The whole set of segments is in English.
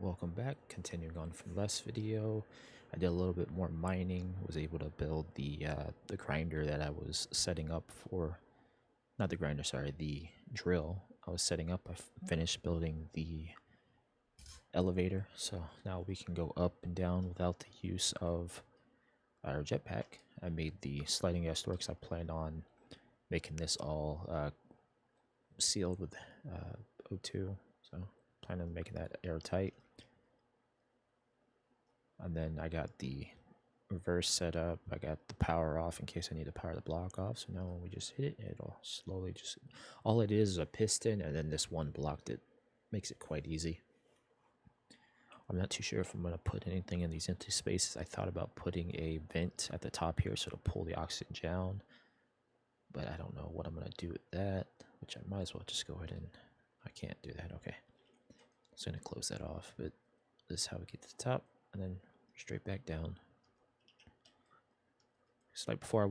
Welcome back. Continuing on from last video, I did a little bit more mining. Was able to build the grinder that I was setting up for. Not the grinder, sorry, the drill I was setting up. I finished building the elevator, so now we can go up and down without the use of our jetpack. I made the sliding gas door because I planned on making this all sealed with O2, so plan on making that airtight. And then I got the reverse set up. I got the power off in case I need to power the block off. So now when we just hit it, it'll slowly just... All it is a piston, and then this one block that makes it quite easy. I'm not too sure if I'm going to put anything in these empty spaces. I thought about putting a vent at the top here so to pull the oxygen down. But I don't know what I'm going to do with that, which I might as well just go ahead and... I can't do that, okay. So I'm going to close that off, but this is how we get to the top, and then straight back down. Just like before,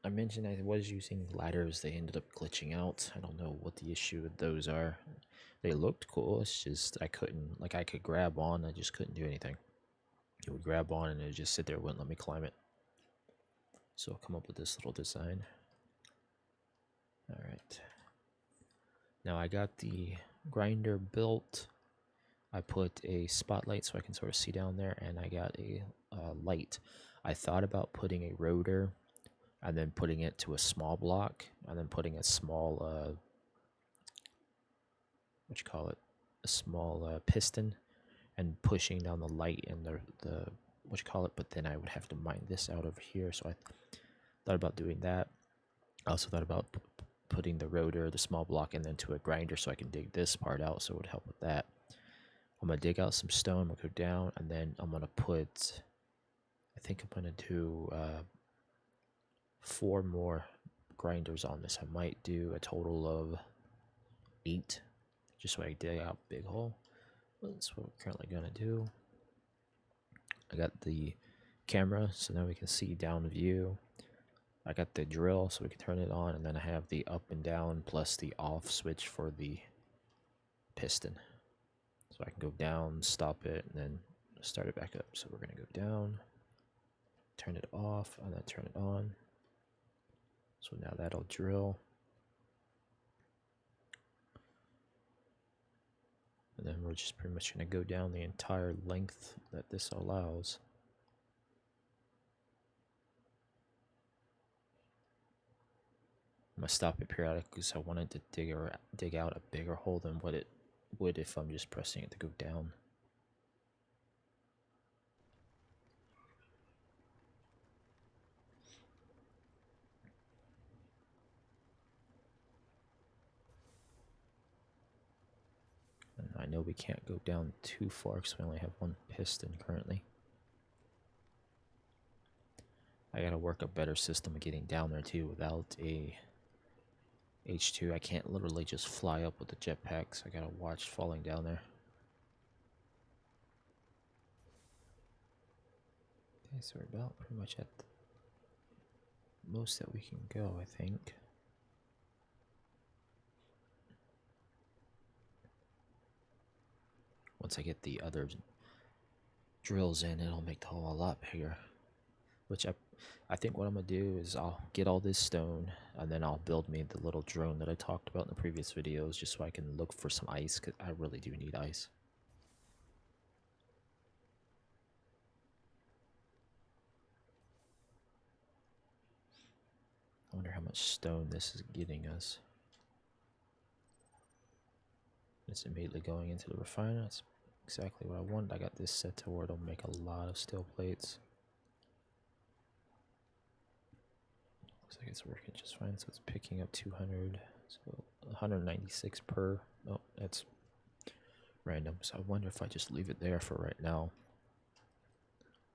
I mentioned I was using ladders. They ended up glitching out. I don't know what the issue with those are. They looked cool. It's just I couldn't, like, I could grab on. I just couldn't do anything. It would grab on and it would just sit there, wouldn't let me climb it. So I'll come up with this little design. All right. Now I got the grinder built. I put a spotlight so I can sort of see down there, and I got a light. I thought about putting a rotor and then putting it to a small block and then putting a small a small piston and pushing down the light and the but then I would have to mine this out over here. So I thought about doing that. I also thought about putting the rotor, the small block, and then to a grinder so I can dig this part out, so it would help with that. I'm going to dig out some stone, I'm going to go down, and then I'm going to put, I think I'm going to do 4 more grinders on this. I might do a total of 8, just so I dig out a big hole. That's what we're currently going to do. I got the camera, so now we can see down view. I got the drill, so we can turn it on, and then I have the up and down plus the off switch for the piston. So I can go down, stop it, and then start it back up. So we're going to go down, turn it off, and then turn it on. So now that'll drill. And then we're just pretty much going to go down the entire length that this allows. I'm going to stop it periodically because I wanted to dig out a bigger hole than what it would if I'm just pressing it to go down. And I know we can't go down too far because we only have 1 piston currently. I gotta work a better system of getting down there too without a H2. I can't literally just fly up with the jetpack, so I gotta watch falling down there. Okay, so we're about pretty much at the most that we can go, I think. Once I get the other drills in, it'll make the hole a lot bigger. Which I think what I'm going to do is I'll get all this stone, and then I'll build me the little drone that I talked about in the previous videos, just so I can look for some ice, because I really do need ice. I wonder how much stone this is getting us. It's immediately going into the refiner. That's exactly what I wanted. I got this set to where it'll make a lot of steel plates. Looks like it's working just fine, so it's picking up 200, so 196 per. Oh, that's random, so I wonder if I just leave it there for right now.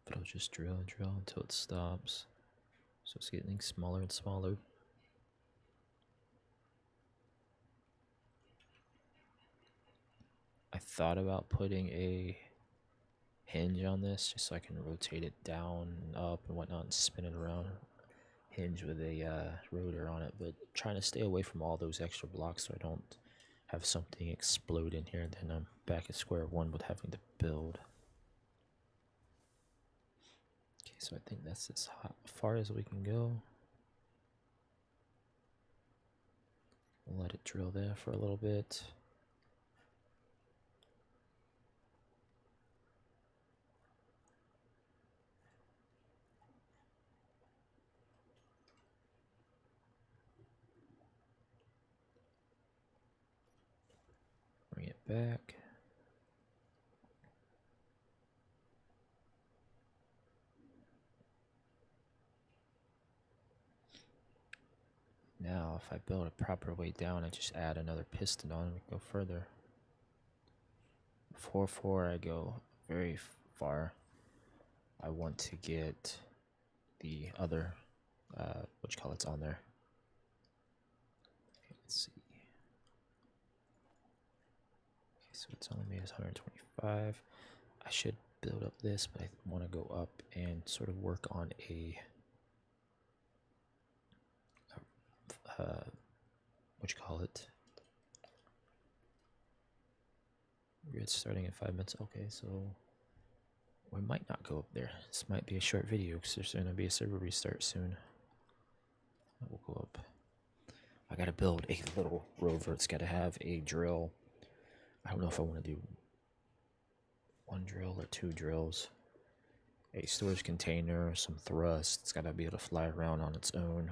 But I'll just drill and drill until it stops. So it's getting smaller and smaller. I thought about putting a hinge on this just so I can rotate it down and up and whatnot and spin it around. Hinge with a rotor on it, but trying to stay away from all those extra blocks so I don't have something explode in here, then I'm back at square one with having to build. Okay, so I think that's as far as we can go. We'll let it drill there for a little bit. Bring it back. Now, if I build a proper way down, I just add another piston on and we go further. Before I go very far, I want to get the other, what you call it's on there. Okay, let's see. Okay, so it's only made as 125. I should build up this, but I want to go up and sort of work on what you call it? It's starting in 5 minutes. Okay, so we might not go up there. This might be a short video because there's going to be a server restart soon. We'll go up. I gotta build a little rover. It's gotta have a drill. I don't know if I want to do one drill or two drills. A storage container, some thrust. It's gotta be able to fly around on its own.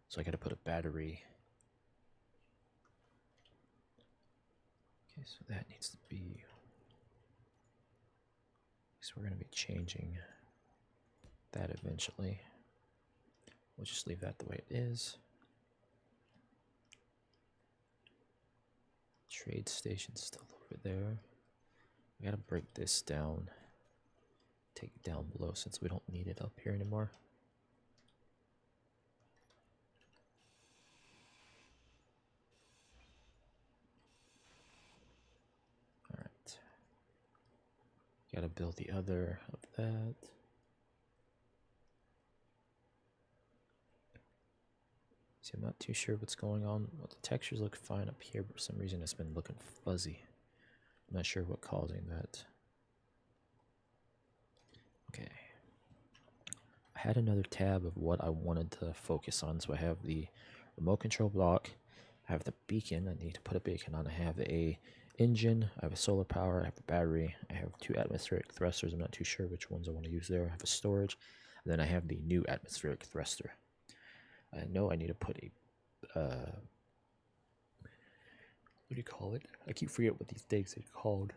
So I gotta put a battery. Okay, so that needs to be. So we're gonna be changing that eventually. We'll just leave that the way it is. Trade station's still over there. We gotta break this down. Take it down below since we don't need it up here anymore. Alright. Gotta build the other of that. See, I'm not too sure what's going on. Well, the textures look fine up here, but for some reason it's been looking fuzzy. I'm not sure what's causing that. Okay. I had another tab of what I wanted to focus on. So I have the remote control block. I have the beacon. I need to put a beacon on. I have a engine. I have a solar power. I have a battery. I have 2 atmospheric thrusters. I'm not too sure which ones I want to use there. I have a storage. And then I have the new atmospheric thruster. I know I need to put a what do you call it? I keep forgetting what these things are called.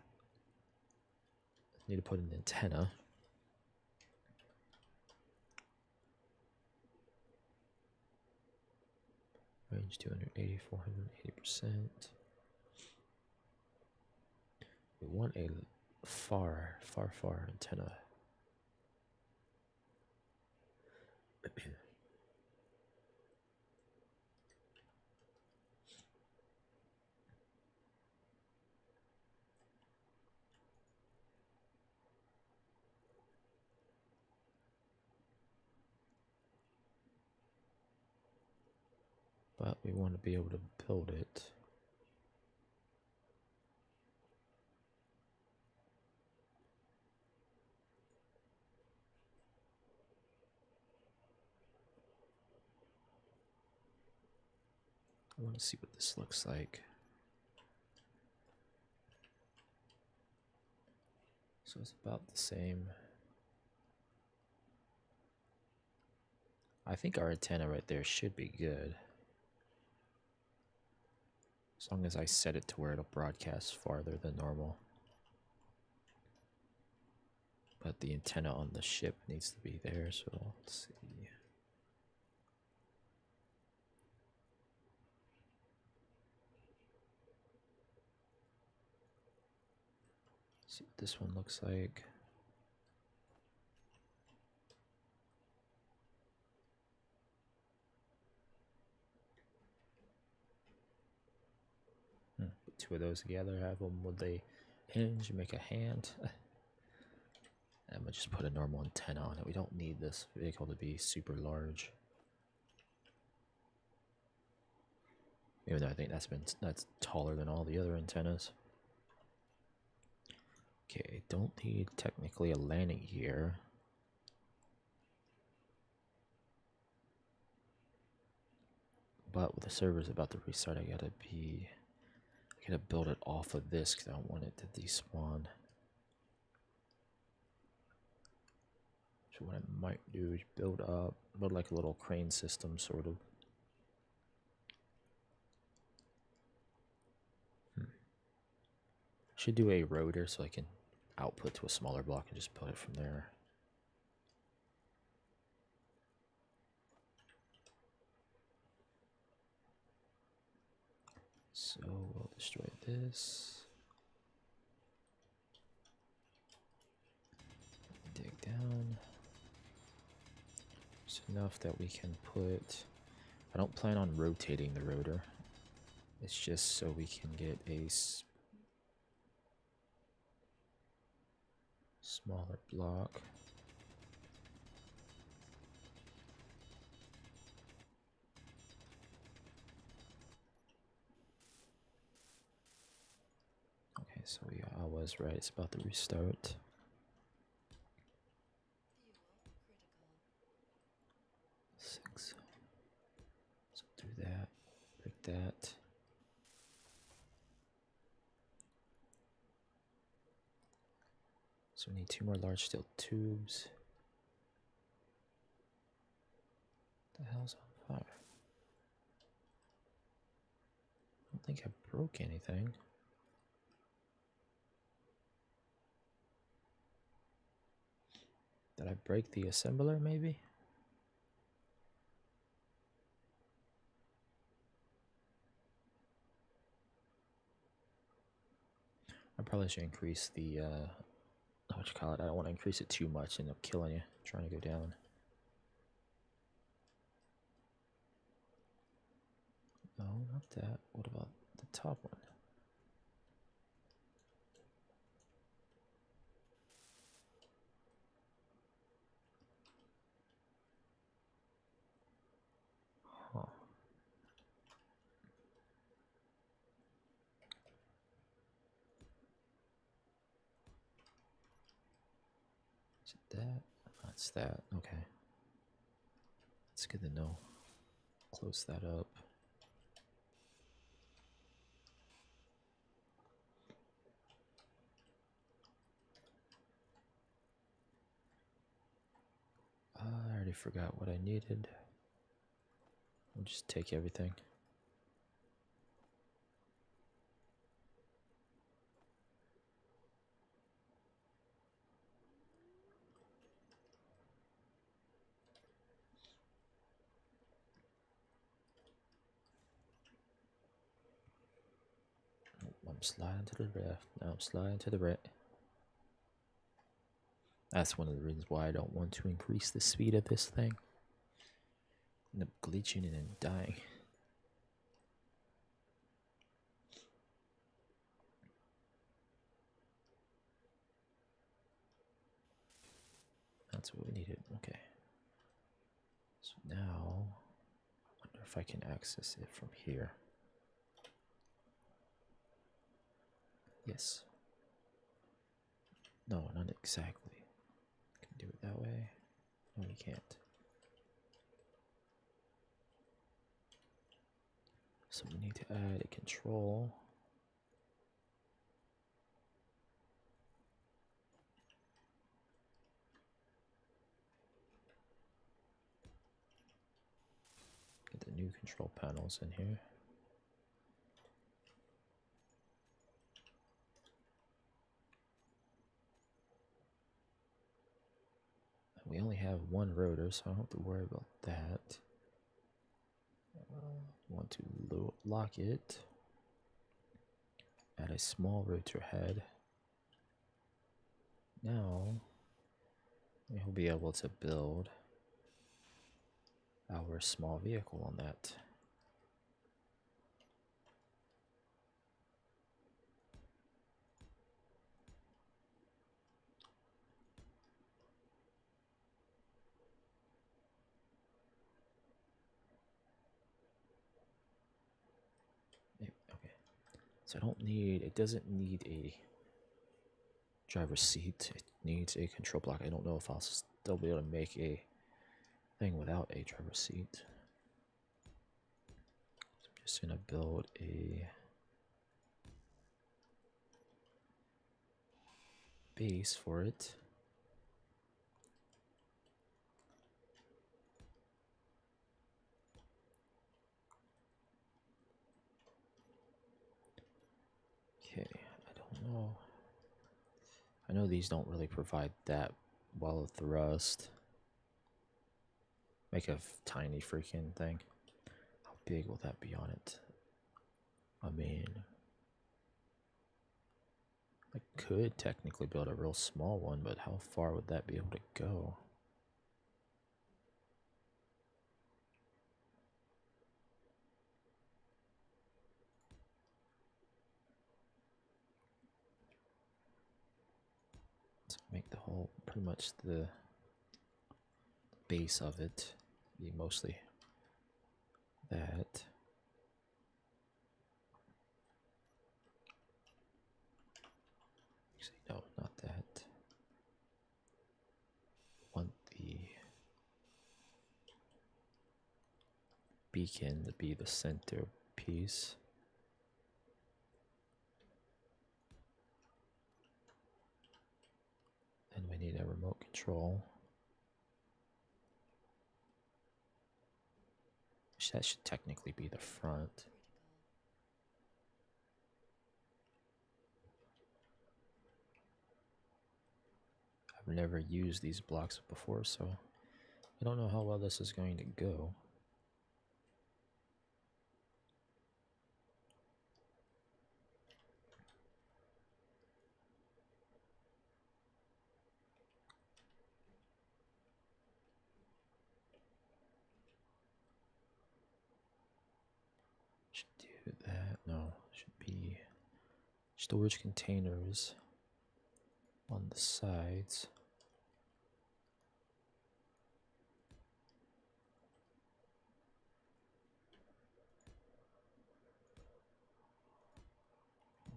I need to put an antenna. Range 280, 480%. We want a far antenna. But we want to be able to build it. I want to see what this looks like. So it's about the same. I think our antenna right there should be good. As long as I set it to where it'll broadcast farther than normal. But the antenna on the ship needs to be there, so let's see. See what this one looks like. Put 2 of those together, have them with a hinge, make a hand. I'm gonna just put a normal antenna on it. We don't need this vehicle to be super large. Even though I think that's taller than all the other antennas. Okay, don't need technically a landing gear. But with the servers about to restart, I gotta build it off of this because I don't want it to despawn. So what I might do is build like a little crane system, sort of. Should do a rotor so I can output to a smaller block and just put it from there. So we'll destroy this. Dig down. Just enough that we can put... I don't plan on rotating the rotor. It's just so we can get a smaller block. Okay, so yeah, I was right. It's about to restart. Six. So do that. Break that. So we need 2 more large steel tubes. What the hell's on fire? I don't think I broke anything. Did I break the assembler maybe? I probably should increase the, what you call it? I don't want to increase it too much, end up killing you, trying to go down. No, not that. What about the top one? Huh. Is it that? That's that. Okay. That's good to know. Close that up. I already forgot what I needed. I'll just take everything. I'm sliding to the left. Now I'm sliding to the right. That's one of the reasons why I don't want to increase the speed of this thing. End up glitching and then dying. That's what we needed. Okay. So now, I wonder if I can access it from here. Yes. No, not exactly. Can do it that way. No, we can't. So we need to add a control. Get the new control panels in here. We only have one rotor, so I don't have to worry about that. Want to lock it. Add a small rotor head. Now, we'll be able to build our small vehicle on that. So I don't need, it doesn't need a driver's seat. It needs a control block. I don't know if I'll still be able to make a thing without a driver's seat. So I'm just gonna build a base for it. Okay, I don't know. I know these don't really provide that well of thrust. Make a tiny freaking thing. How big will that be on it? I mean, I could technically build a real small one, but how far would that be able to go? So make the whole, pretty much the base of it be mostly that. Actually, no, not that. Want the beacon to be the center piece. Then we need a remote control. That should technically be the front. I've never used these blocks before, so I don't know how well this is going to go. Should do that. No, should be storage containers on the sides.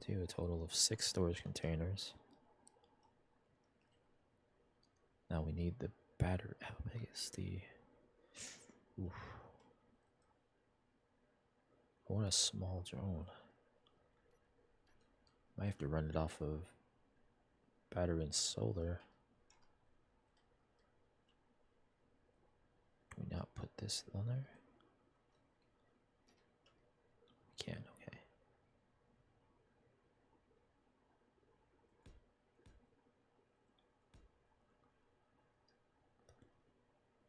Do a total of 6 storage containers. Now we need the battery. How big is the? Oof. I want a small drone. Might have to run it off of battery and solar. Can we not put this on there? We can, okay.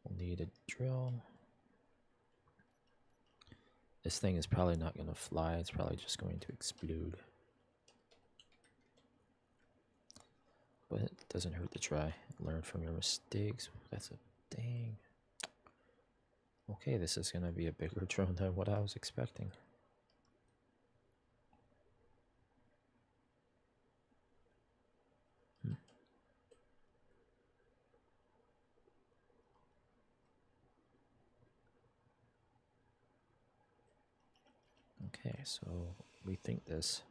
We'll need a drill. This thing is probably not going to fly. It's probably just going to explode. But it doesn't hurt to try. Learn from your mistakes. That's a dang. Okay, this is going to be a bigger drone than what I was expecting. Okay, so rethink this.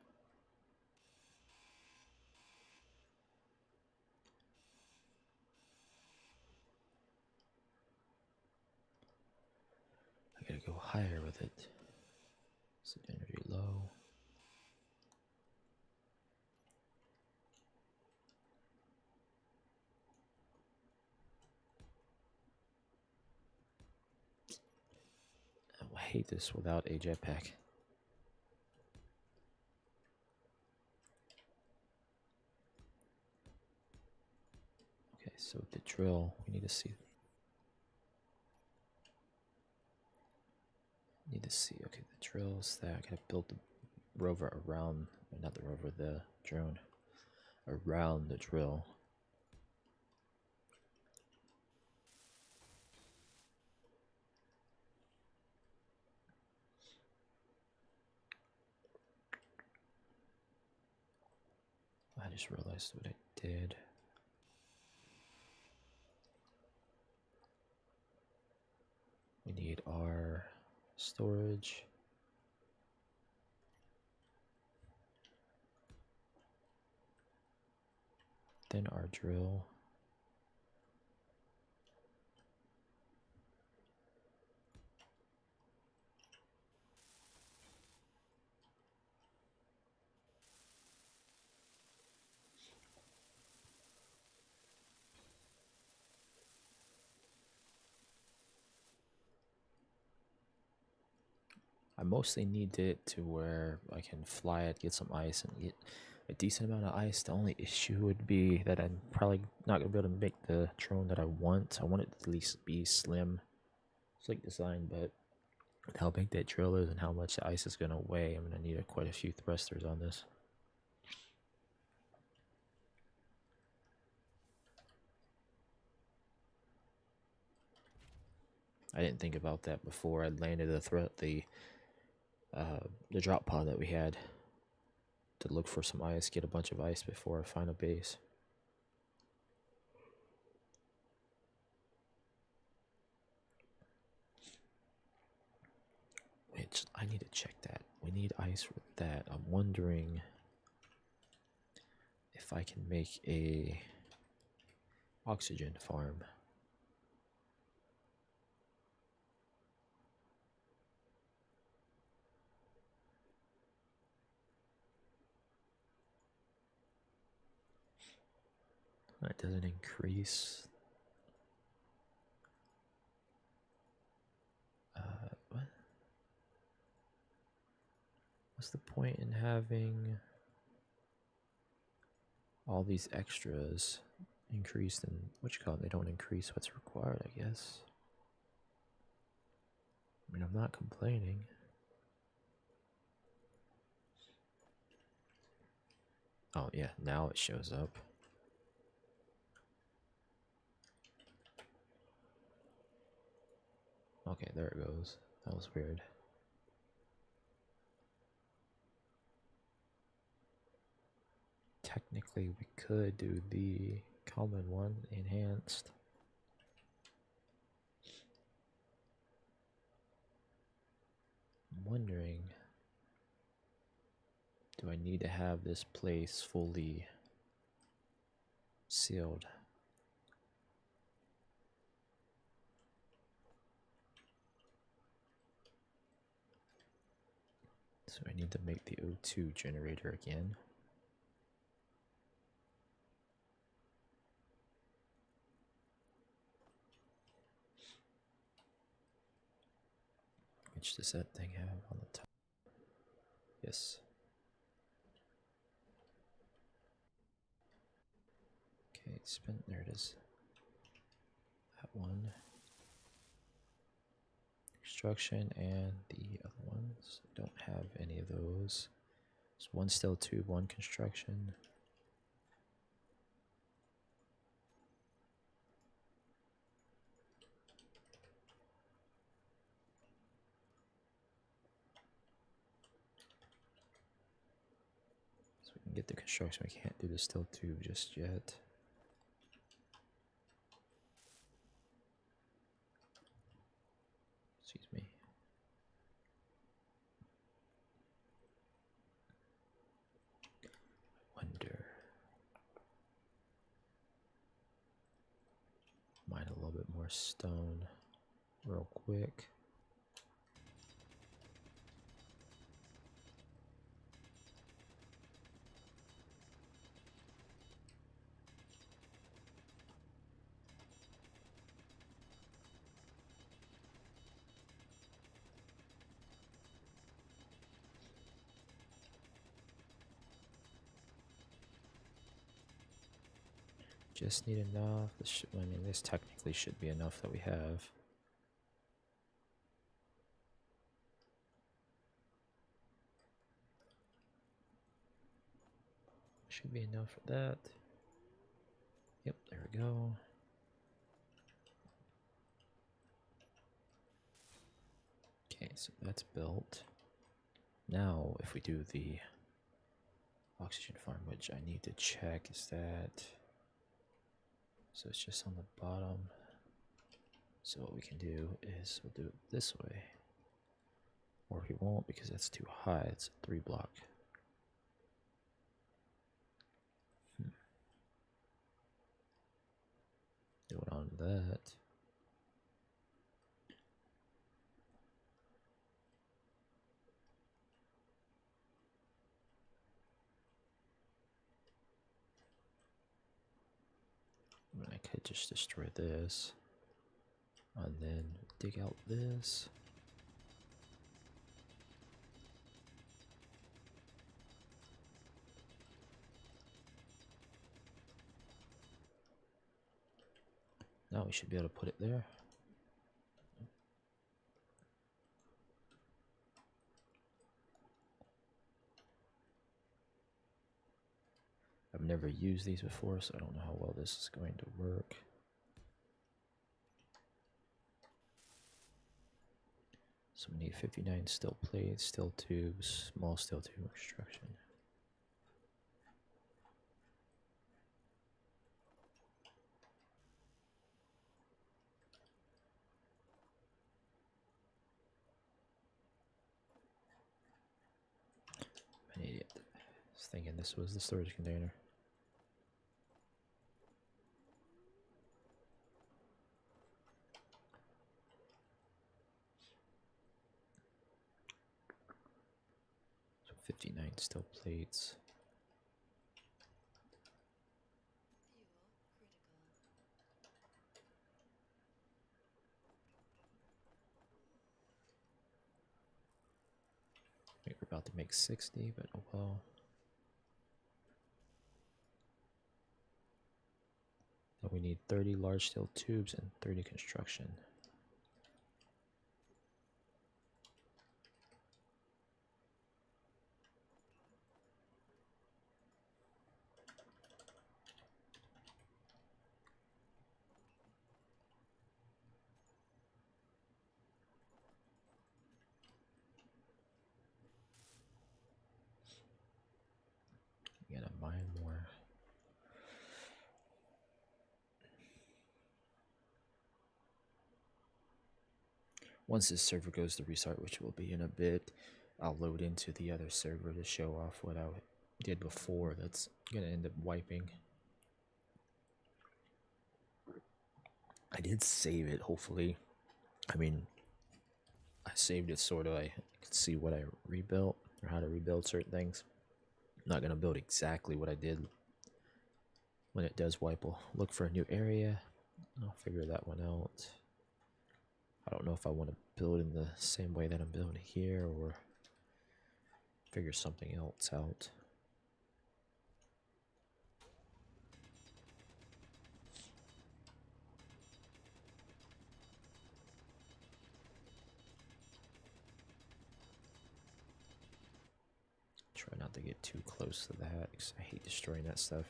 I gotta go higher with it. Set energy low. I hate this without a jetpack. Okay, so the drill, we need to see. Okay, the drill's there. I gotta build the rover around, not the rover, the drone. Around the drill. I just realized what I did. We need our storage. thin our drill. I mostly need it to where I can fly it, get some ice, and get a decent amount of ice. The only issue would be that I'm probably not going to be able to make the drone that I want. I want it to at least be slim, slick design, but with how big that drill is and how much the ice is going to weigh, I'm going to need quite a few thrusters on this. I didn't think about that before I landed the drop pod that we had, to look for some ice, get a bunch of ice before I find a base. Which I need to check that. We need ice for that. I'm wondering if I can make a oxygen farm. That doesn't increase. What? What's the point in having all these extras increased and they don't increase what's required, I guess. I mean, I'm not complaining. Oh yeah, now it shows up. Okay, there it goes. That was weird. Technically, we could do the common one, enhanced. I'm wondering, do I need to have this place fully sealed? So I need to make the O2 generator again. Which does that thing have on the top? Yes. Okay, spin. There it is. That one. Construction and the other ones. Don't have any of those. There's one steel tube, one construction. So we can get the construction. We can't do the steel tube just yet. Excuse me. Wonder. Mine a little bit more stone real quick. Just need enough. I mean, this technically should be enough that we have. Should be enough for that. Yep, there we go. Okay, so that's built. Now, if we do the oxygen farm, which I need to check, is that... So it's just on the bottom. So what we can do is we'll do it this way. Or we won't because that's too high. It's a 3 block. that. I could just destroy this and then dig out this. Now we should be able to put it there. I've never used these before, so I don't know how well this is going to work. So we need 59 steel plates, steel tubes, small steel tube extraction. An idiot. I was thinking this was the storage container. So 59 steel plates. We're about to make 60, but oh well. Then we need 30 large steel tubes and 30 construction. We gotta mine more. Once this server goes to restart, which will be in a bit, I'll load into the other server to show off what I did before. That's gonna end up wiping. I did save it, hopefully. I mean, I saved it sort of. I could see what I rebuilt or how to rebuild certain things. I'm not gonna build exactly what I did. When it does wipe, I'll look for a new area. I'll figure that one out. I don't know if I want to build in the same way that I'm building here or figure something else out. Try not to get too close to that because I hate destroying that stuff.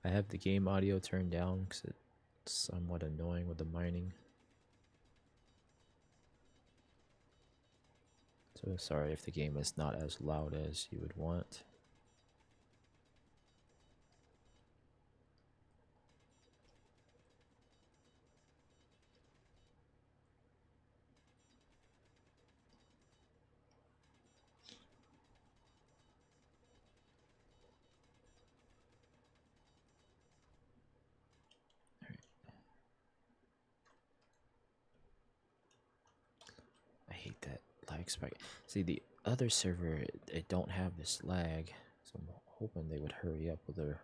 I have the game audio turned down because it's somewhat annoying with the mining. So sorry if the game is not as loud as you would want. I hate that lag spike. See, the other server, it don't have this lag, so I'm hoping they would hurry up with their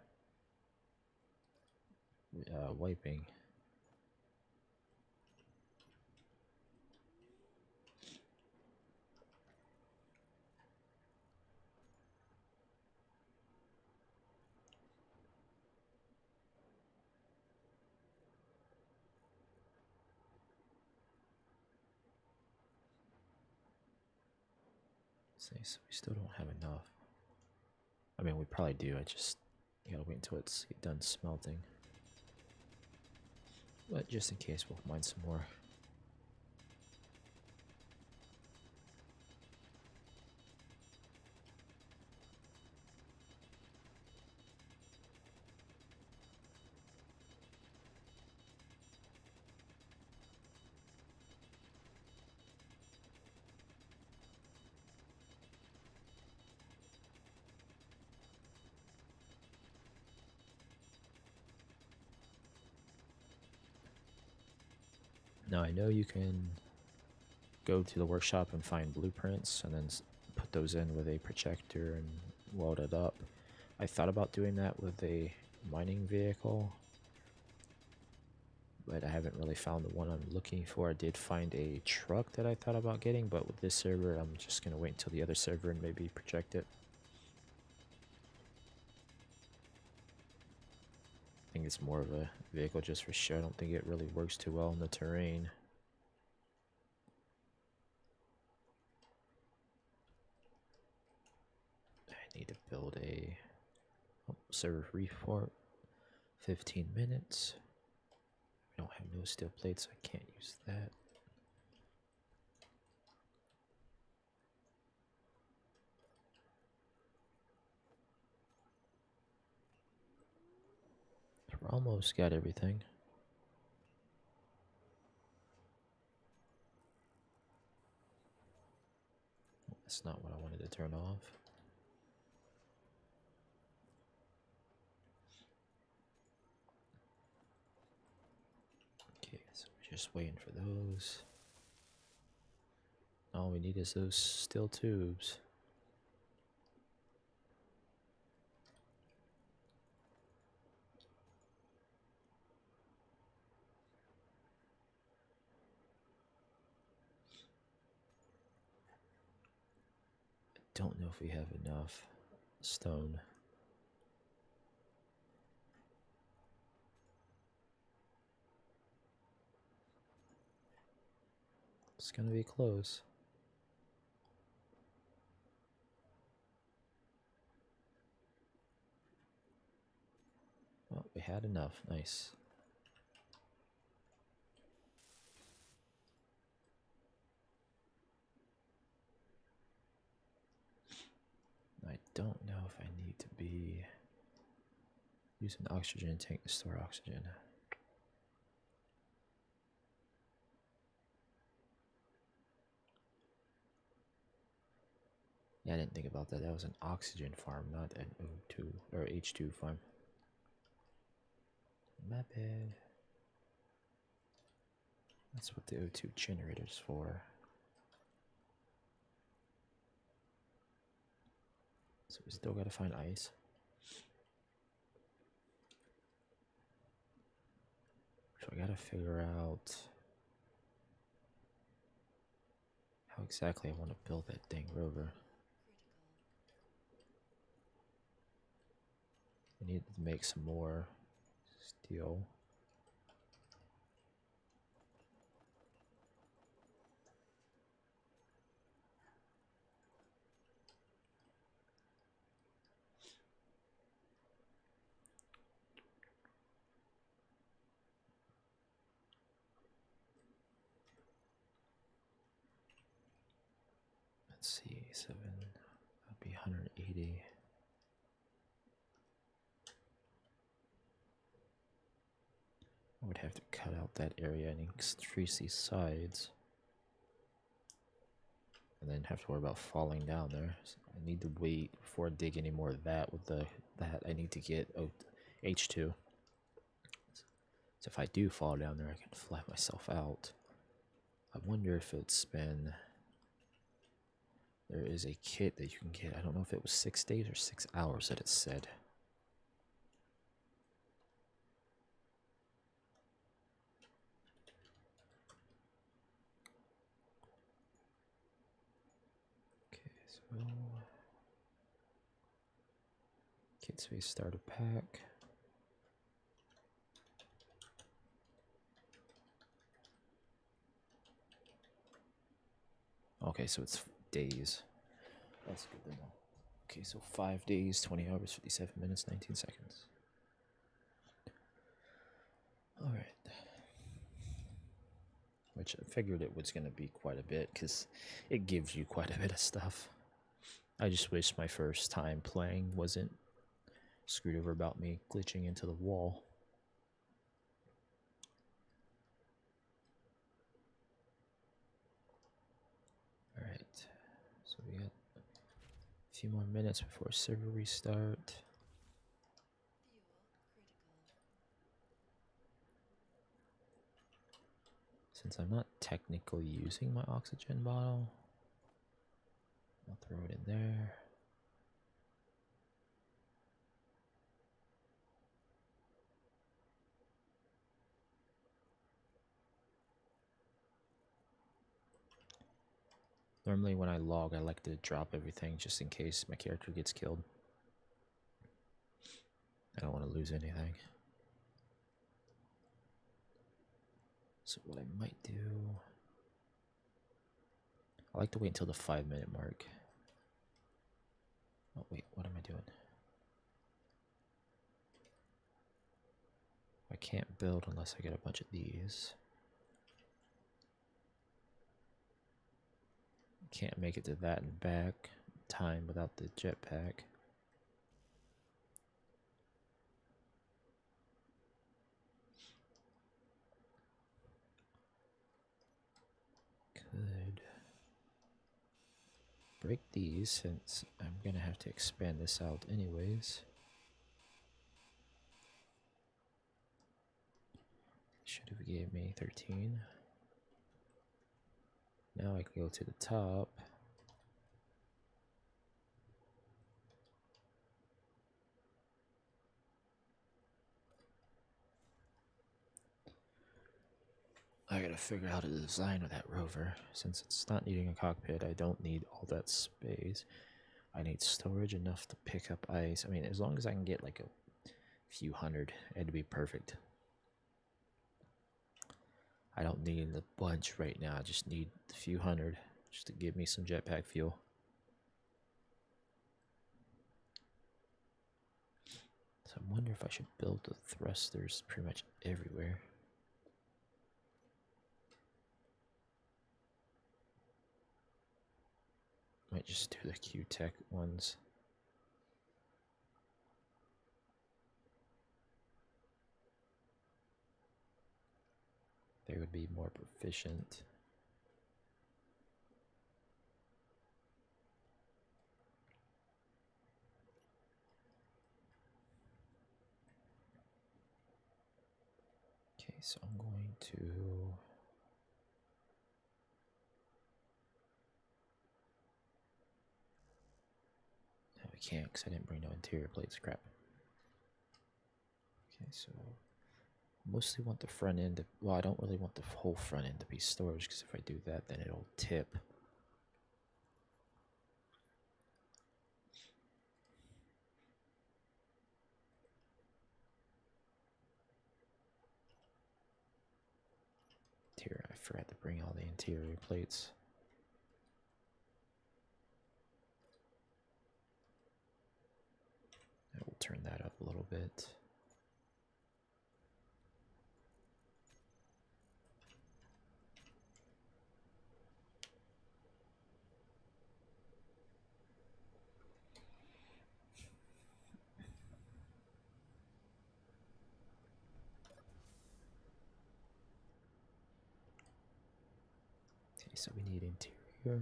wiping. See, so we still don't have enough. I mean, we probably do. I just gotta wait until it's done smelting. But just in case, we'll mine some more. Now I know you can go to the workshop and find blueprints and then put those in with a projector and weld it up. I thought about doing that with a mining vehicle, but I haven't really found the one I'm looking for. I did find a truck that I thought about getting, but with this server, I'm just going to wait until the other server and maybe project it. I think it's more of a vehicle just for show. I don't think it really works too well in the terrain. I need to build a server report. 15 minutes. I don't have no steel plates, so I can't use that. We're almost got everything. That's not what I wanted to turn off. Okay, so we're just waiting for those. All we need is those steel tubes. I don't know if we have enough stone. It's gonna be close. Well, we had enough. Nice. I don't know if I need to be using the oxygen tank to store oxygen. Yeah, I didn't think about that. That was an oxygen farm, not an O2 or H2 farm. My bad. That's what the O2 generator's for. So we still gotta find ice. So I gotta figure out how exactly I want to build that dang rover. I need to make some more steel. Let's see, 7, that'd be 180. I would have to cut out that area and increase these sides. And then have to worry about falling down there. So I need to wait before I dig any more of that with that I need to get H2. So if I do fall down there, I can fly myself out. I wonder if it's been... There is a kit that you can get. I don't know if it was 6 days or 6 hours that it said. Okay, so... Kit space starter pack. Okay, so it's days. That's good to know. Okay, so 5 days, 20 hours, 57 minutes, 19 seconds. Alright. Which I figured it was going to be quite a bit, because it gives you quite a bit of stuff. I just wish my first time playing wasn't screwed over about me glitching into the wall. Alright, so we got a few more minutes before server restart. Since I'm not technically using my oxygen bottle, I'll throw it in there. Normally when I log, I like to drop everything just in case my character gets killed. I don't want to lose anything. So what I might do, I like to wait until the 5-minute mark. Oh wait, what am I doing? I can't build unless I get a bunch of these. Can't make it to that and back time without the jetpack. Could break these since I'm gonna have to expand this out anyways. Should have gave me 13. Now I can go to the top. I gotta figure out how to design with that rover. Since it's not needing a cockpit, I don't need all that space. I need storage enough to pick up ice. I mean, as long as I can get like a few hundred, it'd be perfect. I don't need a bunch right now. I just need a few hundred just to give me some jetpack fuel. So I wonder if I should build the thrusters pretty much everywhere. Might just do the Q-Tech ones. They would be more proficient. Okay, so I'm going to... No, we can't because I didn't bring no interior plates. Crap. Okay, so mostly want the front end to, well, I don't really want the whole front end to be storage because if I do that, then it'll tip. Here, I forgot to bring all the interior plates. I will turn that up a little bit. Okay, so we need interior.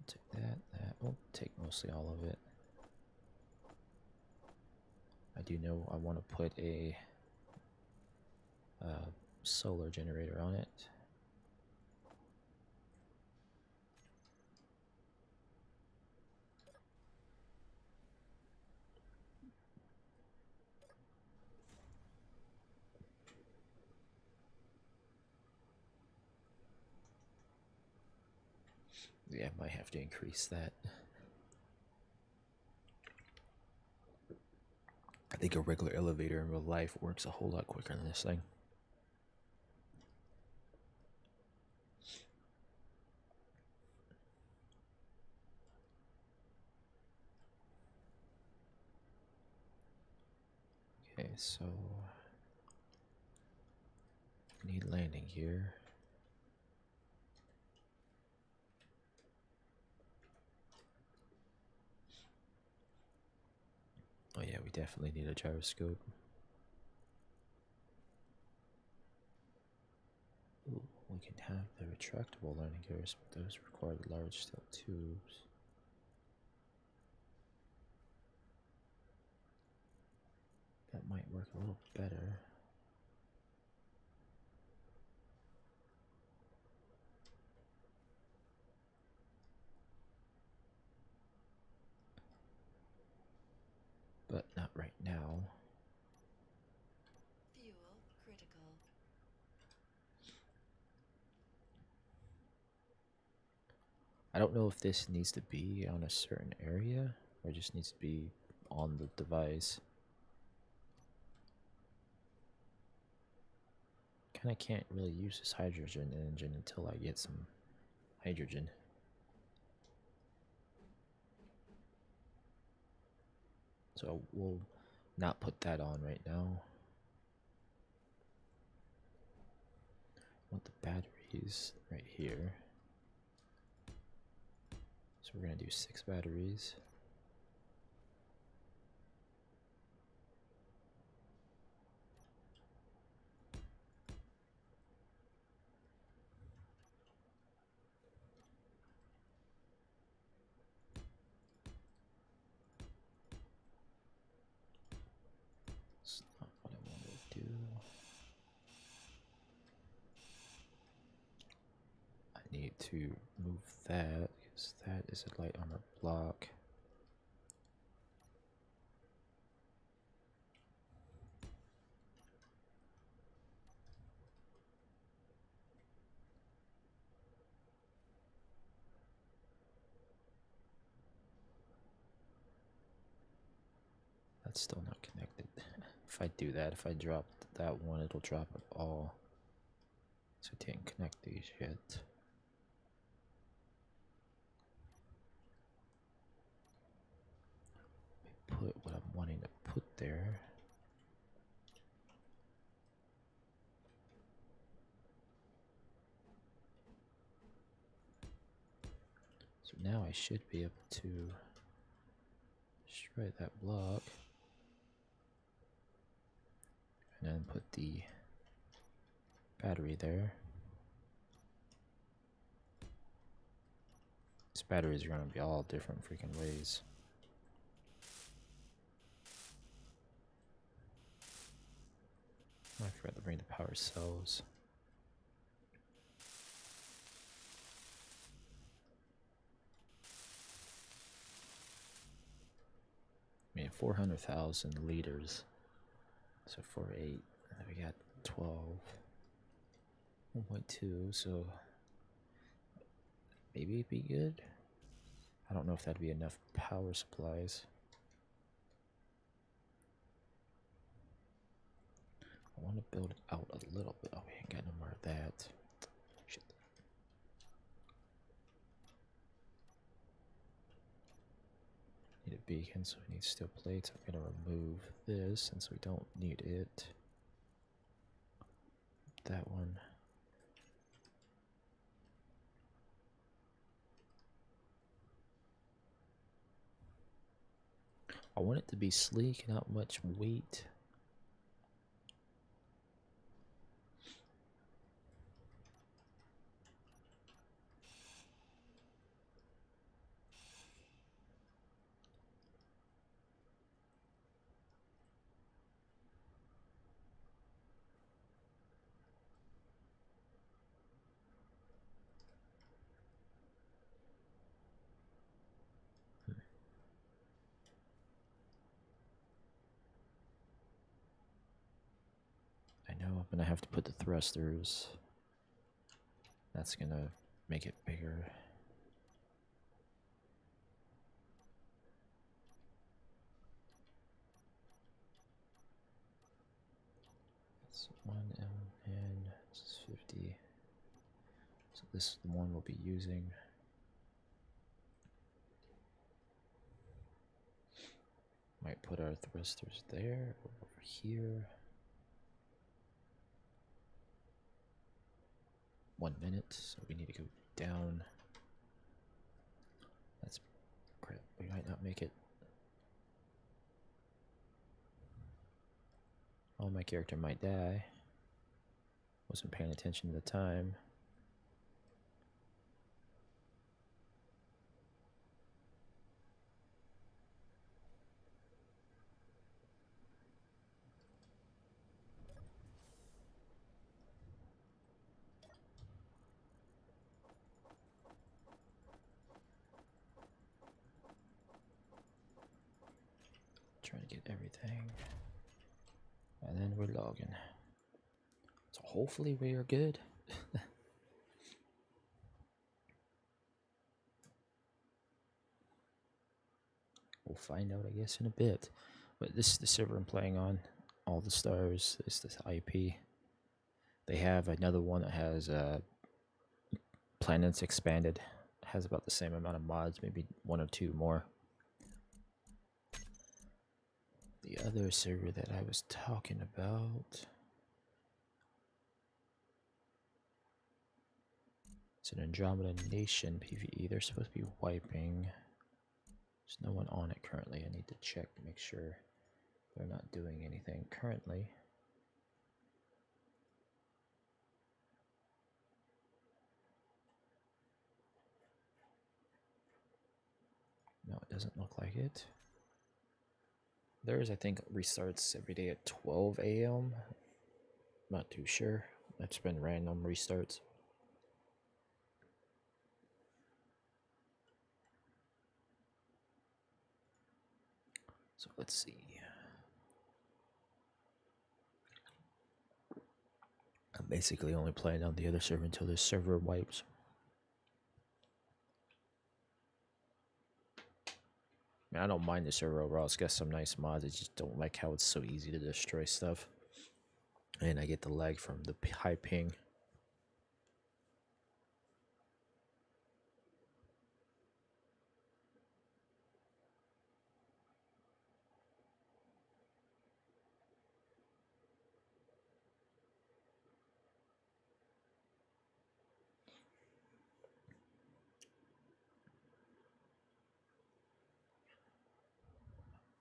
Take that. We'll take mostly all of it. I do know I want to put a solar generator on it. Yeah, I might have to increase that. I think a regular elevator in real life works a whole lot quicker than this thing. Okay, so need landing here. Oh yeah, we definitely need a gyroscope. Ooh, we can have the retractable landing gears, but those require the large steel tubes. That might work a little better. But not right now. Fuel critical. I don't know if this needs to be on a certain area or just needs to be on the device. Kinda can't really use this hydrogen engine until I get some hydrogen. So we'll not put that on right now. I want the batteries right here. So we're gonna do 6 batteries. That's not what I wanted to do. I need to move that because that is a light armor block. That's still not connected. If I do that, if I drop that one, it'll drop it all. So I didn't connect these yet. Put what I'm wanting to put there. So now I should be able to destroy that block and then put the battery there. These batteries are going to be all different freaking ways. I forgot to bring the power cells. I mean, 400,000 liters. So for 8, we got 12. 1.2, so maybe it'd be good. I don't know if that'd be enough power supplies. I want to build it out a little bit. Oh, we ain't got no more of that. Shit. Need a beacon, so we need steel plates. I'm gonna remove this since we don't need it. That one. I want it to be sleek, not much weight. I know I'm gonna have to put the thrusters. That's gonna make it bigger. That's 1M and this is 50. So this is the one we'll be using. Might put our thrusters there or over here. 1 minute, so we need to go down. That's crap. We might not make it. Oh, my character might die. Wasn't paying attention to the time. everything. And then we're logging. So hopefully we are good. We'll find out, I guess, in a bit. But this is the server I'm playing on. All the stars. This is the IP. They have another one that has planets expanded. It has about the same amount of mods, maybe one or two more. The other server that I was talking about, it's an Andromeda Nation PvE. They're supposed to be wiping. There's no one on it currently. I need to check to make sure they're not doing anything currently. No, it doesn't look like it. Theirs, I think, restarts every day at 12 a.m. Not too sure. It's been random restarts. So let's see. I'm basically only playing on the other server until this server wipes. I mean, I don't mind the server overall. It's got some nice mods. I just don't like how it's so easy to destroy stuff. And I get the lag from the high ping.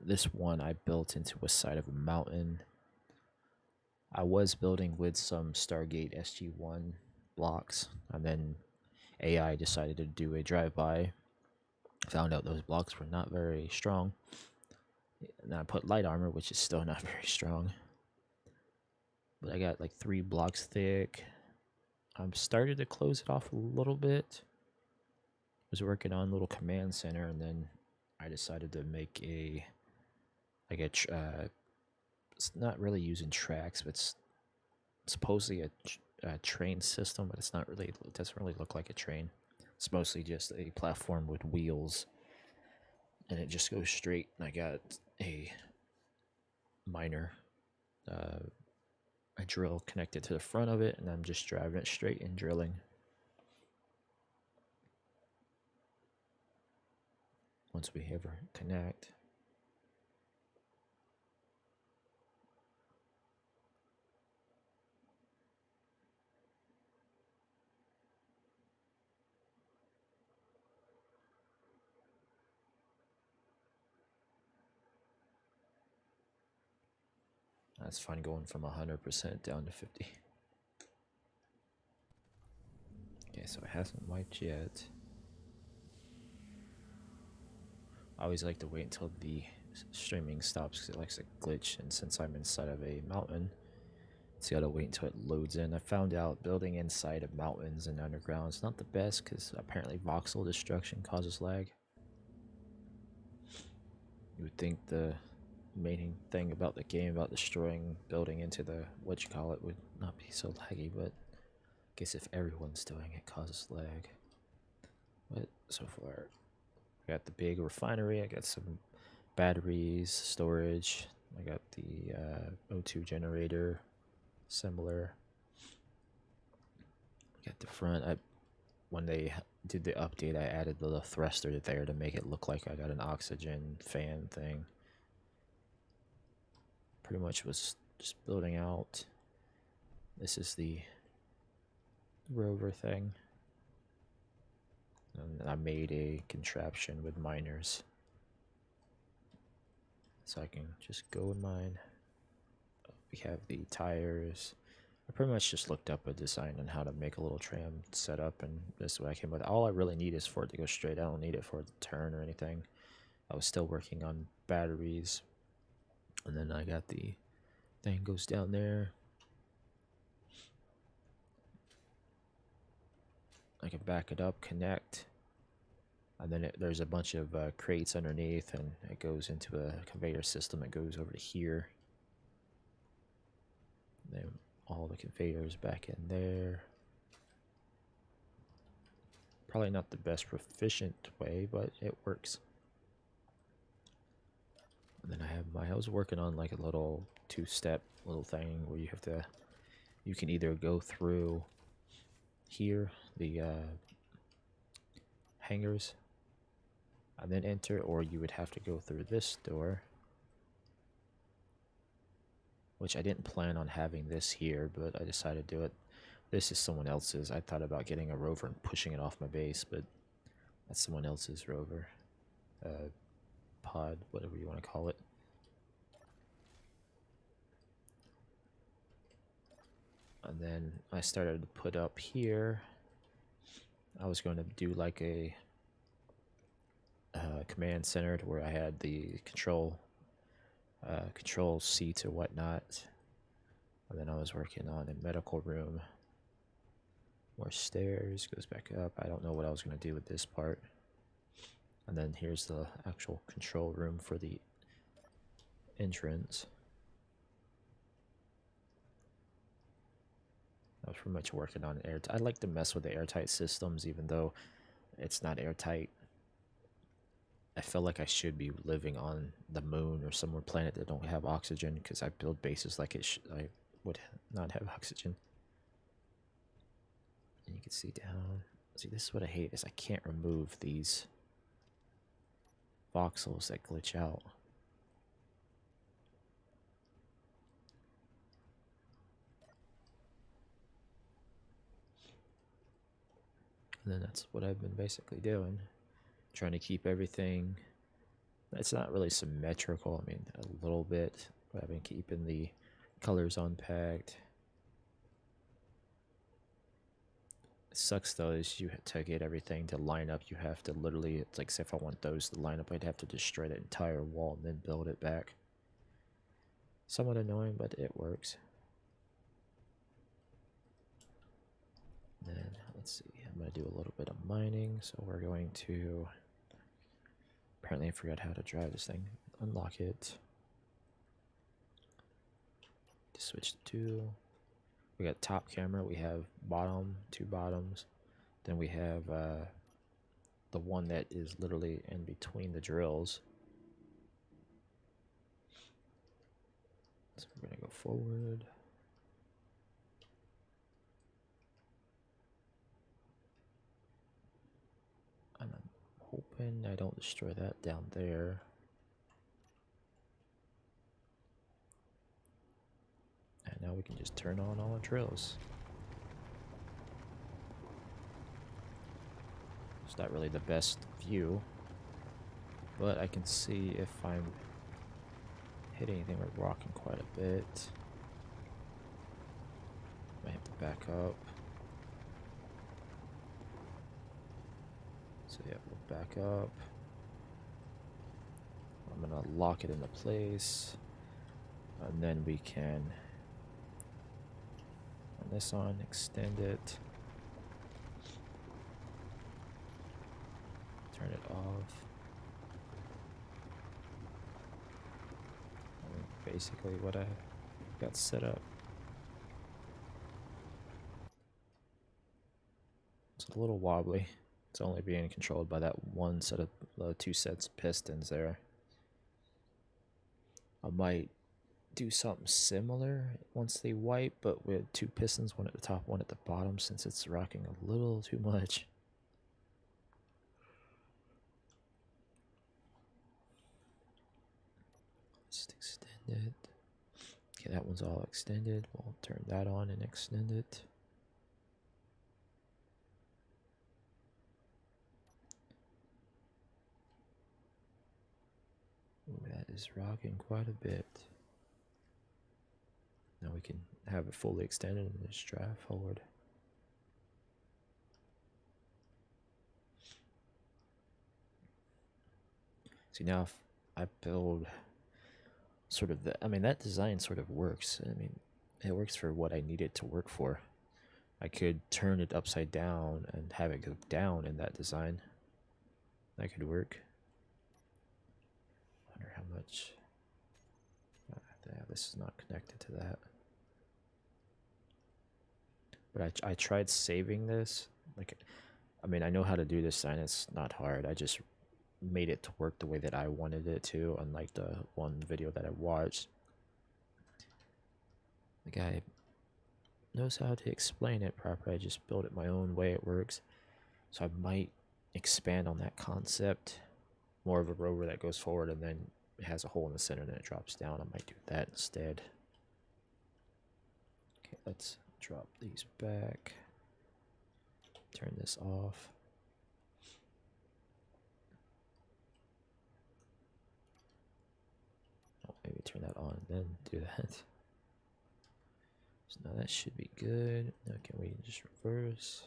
This one I built into a side of a mountain. I was building with some Stargate SG-1 blocks, and then AI decided to do a drive-by. Found out those blocks were not very strong. And I put light armor, which is still not very strong. But I got like 3 blocks thick. I'm started to close it off a little bit. Was working on a little command center, and then I decided to make a it's not really using tracks, but it's supposedly a train system, but it's not really. It doesn't really look like a train. It's mostly just a platform with wheels, and it just goes straight. And I got a miner, a drill connected to the front of it, and I'm just driving it straight and drilling. Once we ever connect. That's fun going from 100% down to 50. Okay, so it hasn't wiped yet. I always like to wait until the streaming stops because it likes to glitch, and since I'm inside of a mountain, it's gotta wait until it loads in. I found out building inside of mountains and underground is not the best because apparently voxel destruction causes lag. You would think the main thing about the game about destroying building into the would not be so laggy, but I guess if everyone's doing it, causes lag. But so far, I got the big refinery, I got some batteries, storage, I got the O2 generator, similar. I got the front. When they did the update, I added the little thruster there to make it look like I got an oxygen fan thing. Pretty much was just building out. This is the rover thing. And I made a contraption with miners. So I can just go and mine. We have the tires. I pretty much just looked up a design on how to make a little tram setup, and this is what I came with. All I really need is for it to go straight. I don't need it for it to turn or anything. I was still working on batteries. And then I got the thing goes down there. I can back it up, connect. And then there's a bunch of crates underneath, and it goes into a conveyor system that goes over to here. Then all the conveyors back in there. Probably not the best efficient way, but it works. And then I was working on like a little two-step little thing where you can either go through here, the hangars, and then enter, or you would have to go through this door, which I didn't plan on having this here, but I decided to do it. This is someone else's. I thought about getting a rover and pushing it off my base, but that's someone else's rover. Pod, whatever you want to call it. And then I started to put up here. I was going to do like a command center to where I had the control seats or whatnot. And then I was working on a medical room. More stairs, goes back up. I don't know what I was going to do with this part. And then here's the actual control room for the entrance. I was pretty much working on airtight. I like to mess with the airtight systems, even though it's not airtight. I feel like I should be living on the moon or somewhere planet that don't have oxygen, because I build bases like I would not have oxygen. And you can see down. See, this is what I hate, is I can't remove these voxels that glitch out. And then that's what I've been basically doing. Trying to keep everything. It's not really symmetrical. I mean, a little bit. But I've been keeping the colors unpacked. It sucks though, is you have to get everything to line up. You have to literally, it's like, say if I want those to line up, I'd have to destroy the entire wall and then build it back. Somewhat annoying, but it works. Then, let's see, I'm going to do a little bit of mining. So we're going to, apparently I forgot how to drive this thing. Unlock it. To switch to 2. We got top camera, we have bottom, 2 bottoms. Then we have the one that is literally in between the drills. So we're going to go forward. And I'm hoping I don't destroy that down there. And now we can just turn on all the drills. It's not really the best view, but I can see if I'm hitting anything. We're rocking quite a bit. Might have to back up. So yeah, we'll back up. I'm gonna lock it into place, and then we can turn this on, extend it, turn it off. And basically what I got set up. It's a little wobbly. It's only being controlled by that one set of 2 sets of pistons there. I might do something similar once they wipe, but with 2 pistons, one at the top, one at the bottom, since it's rocking a little too much. Just extend it. Okay, that one's all extended. We'll turn that on and extend it. Ooh, that is rocking quite a bit. Now we can have it fully extended and just drive forward. See, now if I build sort of I mean, that design sort of works. I mean, it works for what I need it to work for. I could turn it upside down and have it go down in that design. That could work. Wonder how much. Yeah, this is not connected to that. But I tried saving this. Like, I mean, I know how to do this sign. It's not hard. I just made it to work the way that I wanted it to, unlike the one video that I watched. The guy knows how to explain it properly. I just built it my own way it works. So I might expand on that concept. More of a rover that goes forward and then it has a hole in the center and then it drops down. I might do that instead. Okay, let's drop these back. Turn this off. Oh, maybe turn that on and then do that. So now that should be good. Now can we just reverse?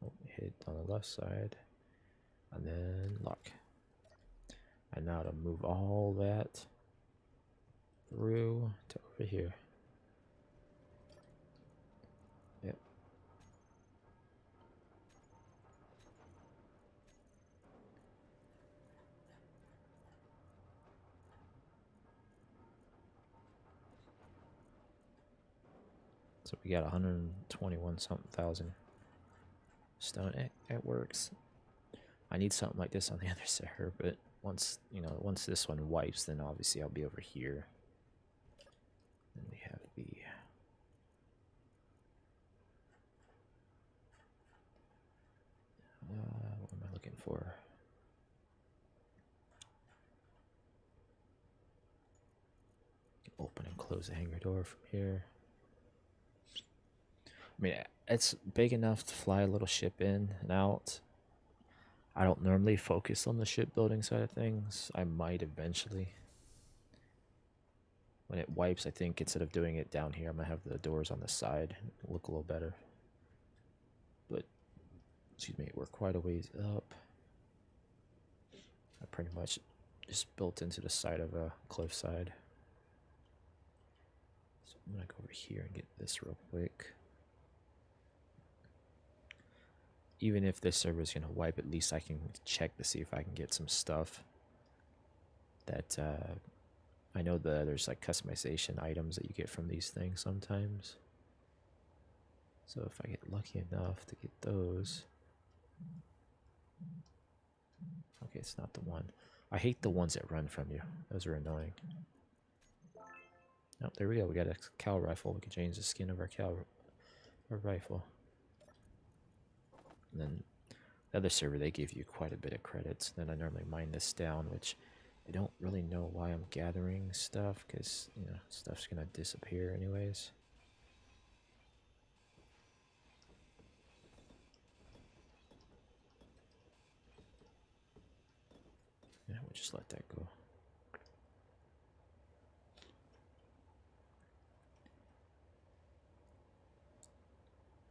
Oh, hit on the left side. And then lock. And now to move all that through to over here. Yep. So we got 121 something thousand stone. It works. I need something like this on the other server, but once this one wipes, then obviously I'll be over here. Then we have the what am I looking for? Open and close the hangar door from here. I mean, it's big enough to fly a little ship in and out. I don't normally focus on the shipbuilding side of things. I might eventually. When it wipes, I think instead of doing it down here, I'm going to have the doors on the side. Look a little better. But, excuse me, we're quite a ways up. I pretty much just built into the side of a cliffside. So I'm going to go over here and get this real quick. Even if this server is going to wipe, at least I can check to see if I can get some stuff that I know there's like customization items that you get from these things sometimes. So if I get lucky enough to get those. Okay, it's not the one. I hate the ones that run from you. Those are annoying. Oh, there we go. We got a cow rifle. We can change the skin of our rifle. And then the other server, they give you quite a bit of credits. Then I normally mine this down, which I don't really know why I'm gathering stuff, because, you know, stuff's going to disappear anyways. Yeah, we'll just let that go.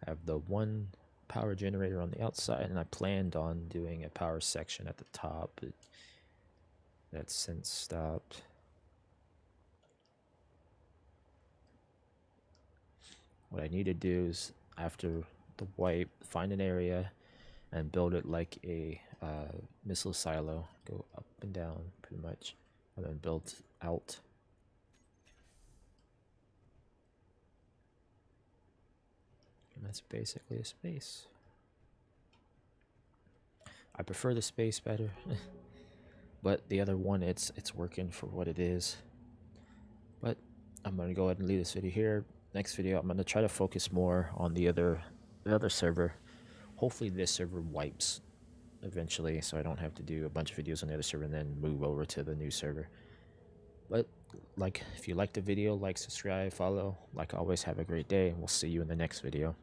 I have the one power generator on the outside, and I planned on doing a power section at the top, but that's since stopped. What I need to do is, after the wipe, find an area and build it like a missile silo. Go up and down, pretty much, and then build out. And that's basically a space. I prefer the space better, but the other one, it's working for what it is. But I'm gonna go ahead and leave this video here. Next video, I'm gonna try to focus more on the other server. Hopefully this server wipes eventually, so I don't have to do a bunch of videos on the other server and then move over to the new server. But if you liked the video, like, subscribe, follow. Like always, have a great day, and we'll see you in the next video.